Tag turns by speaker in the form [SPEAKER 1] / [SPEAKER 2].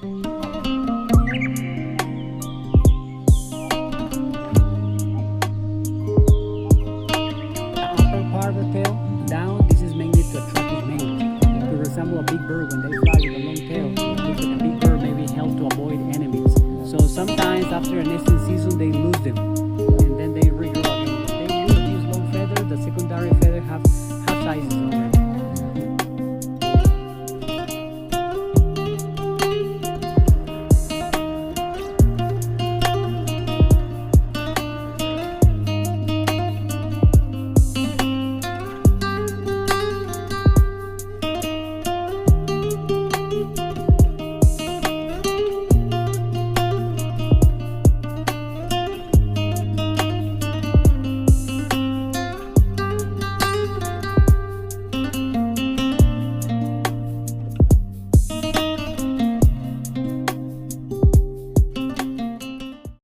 [SPEAKER 1] Upper part of the tail down, this is mainly to attract its mate. It could resemble a big bird when they fly with a long tail. It looks like a big bird, maybe help to avoid enemies. So sometimes after a nesting season, they lose them and then they regrow again. If they lose this long feather, the secondary feather have sizes already.